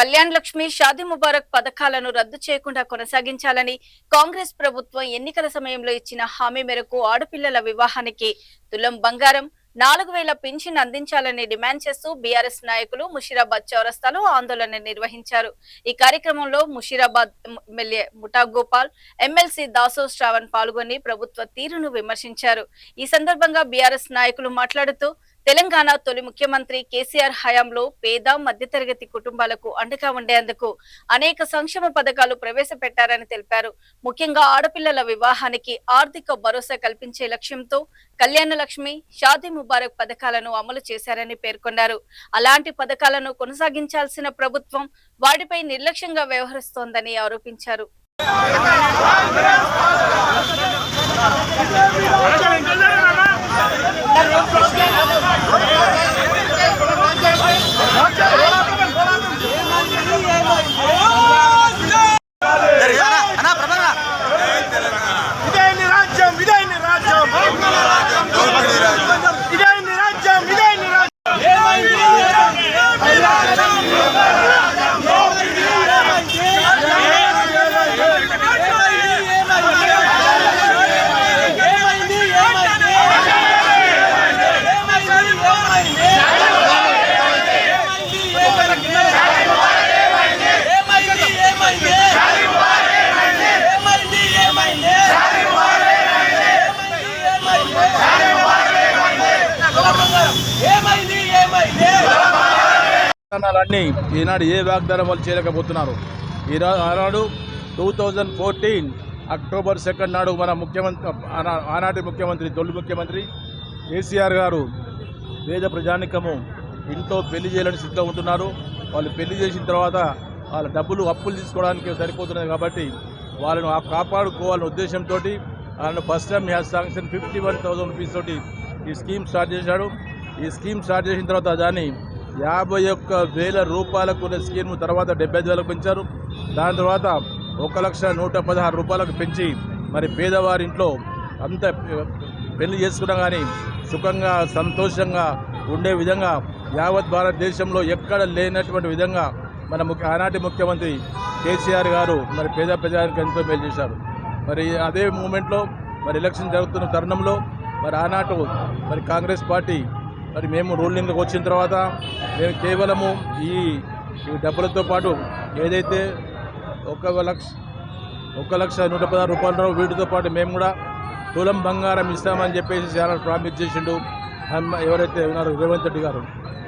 కళ్యాణ్ లక్ష్మి, షాదీ ముబారక్ పథకాలను రద్దు చేయకుండా కొనసాగించాలని కాంగ్రెస్ ప్రభుత్వం ఎన్నికల సమయంలో ఇచ్చిన హామీ మేరకు ఆడపిల్లల వివాహానికి తులం బంగారం, 4000 పింఛన్ అందించాలని డిమాండ్ చేస్తూ బీఆర్ఎస్ నాయకులు ముషీరాబాద్ చౌరస్తాలో ఆందోళన నిర్వహించారు. ఈ కార్యక్రమంలో ముషీరాబాద్ ఎమ్మెల్యే ముఠా గోపాల్, ఎమ్మెల్సీ దాసో శ్రావణ్ పాల్గొని ప్రభుత్వ తీరును విమర్శించారు. ఈ సందర్భంగా బీఆర్ఎస్ నాయకులు మాట్లాడుతూ తెలంగాణ తొలి ముఖ్యమంత్రి కేసీఆర్ హయాంలో పేద మధ్యతరగతి కుటుంబాలకు అండగా ఉండేందుకు అనేక సంక్షేమ పథకాలు ప్రవేశపెట్టారని తెలిపారు. ముఖ్యంగా ఆడపిల్లల వివాహానికి ఆర్థిక భరోసా కల్పించే లక్ష్యంతో కళ్యాణ లక్ష్మి, షాదీ ముబారక్ పథకాలను అమలు చేశారని పేర్కొన్నారు. అలాంటి పథకాలను కొనసాగించాల్సిన ప్రభుత్వం వాటిపై నిర్లక్ష్యంగా వ్యవహరిస్తోందని ఆరోపించారు. ఈనాడు ఏ వాగ్దానం వాళ్ళు చేయలేకపోతున్నారు. ఆనాడు 2014 అక్టోబర్ 2 నాడు మన ఆనాటి ముఖ్యమంత్రి తొలి ముఖ్యమంత్రి కేసీఆర్ గారు పేద ప్రజానికము ఇంట్లో పెళ్లి చేయాలని సిద్ధంగా ఉంటున్నారు. వాళ్ళు పెళ్లి చేసిన తర్వాత వాళ్ళ డబ్బులు అప్పులు తీసుకోవడానికి సరిపోతున్నది కాబట్టి వాళ్ళను కాపాడుకోవాలనే ఉద్దేశంతో వాళ్ళను first time has sanction 51,000 rupees తోటి ఈ స్కీమ్ స్టార్ట్ చేశాడు. ఈ స్కీమ్ స్టార్ట్ చేసిన తర్వాత దాన్ని 51,000 రూపాయలకు ఉన్న స్కీమ్ తర్వాత 75,000 పెంచారు. దాని తర్వాత 1,116 రూపాయలకు పెంచి మరి పేదవారింట్లో అంత పెళ్లి చేసుకున్నా కానీ సుఖంగా సంతోషంగా ఉండే విధంగా యావత్ భారతదేశంలో ఎక్కడ లేనటువంటి విధంగా మన ఆనాటి ముఖ్యమంత్రి కేసీఆర్ గారు మరి పేద ప్రజానికి ఎంతో మేలు చేశారు. మరి అదే మూమెంట్లో మరి ఎలక్షన్ జరుగుతున్న తరుణంలో మరి ఆనాటు మరి కాంగ్రెస్ పార్టీ మరి మేము రూలింగ్కి వచ్చిన తర్వాత మేము కేవలము ఈ డబ్బులతో పాటు ఏదైతే 1,116 రూపాయలు వీటితో పాటు మేము కూడా తులం బంగారం ఇస్తామని చెప్పేసి చాలా ప్రామిస్ చేసిండు ఎవరైతే ఉన్నారో రేవంత్ రెడ్డి గారు.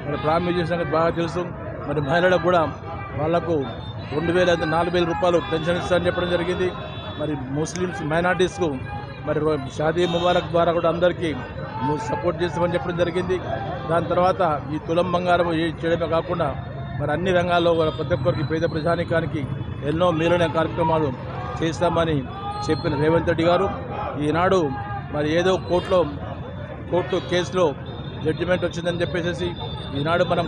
మరి ప్రామిస్ చేసిన బాగా తెలుసు. మరి మహిళలకు కూడా వాళ్లకు 4,000 రూపాయలు పెన్షన్ ఇస్తామని చెప్పడం జరిగింది. మరి ముస్లిమ్స్ మైనార్టీస్కు మరి షాదీ ముబారక్ ద్వారా కూడా అందరికీ సపోర్ట్ చేస్తామని చెప్పడం జరిగింది. దాని తర్వాత ఈ తులం బంగారం చేయడమే కాకుండా మరి అన్ని రంగాల్లో ప్రతి ఒక్కరికి పేద ప్రజానికానికి ఎన్నో మేలైన కార్యక్రమాలు చేస్తామని చెప్పిన రేవంత్ రెడ్డి గారు ఈనాడు మరి ఏదో కోర్టు కేసులో జడ్జిమెంట్ వచ్చిందని చెప్పేసి ఈనాడు మనం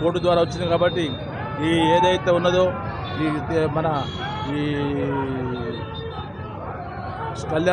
కోర్టు ద్వారా వచ్చింది కాబట్టి ఈ ఏదైతే ఉన్నదో ఈ మన ఈ కళ్యాణ్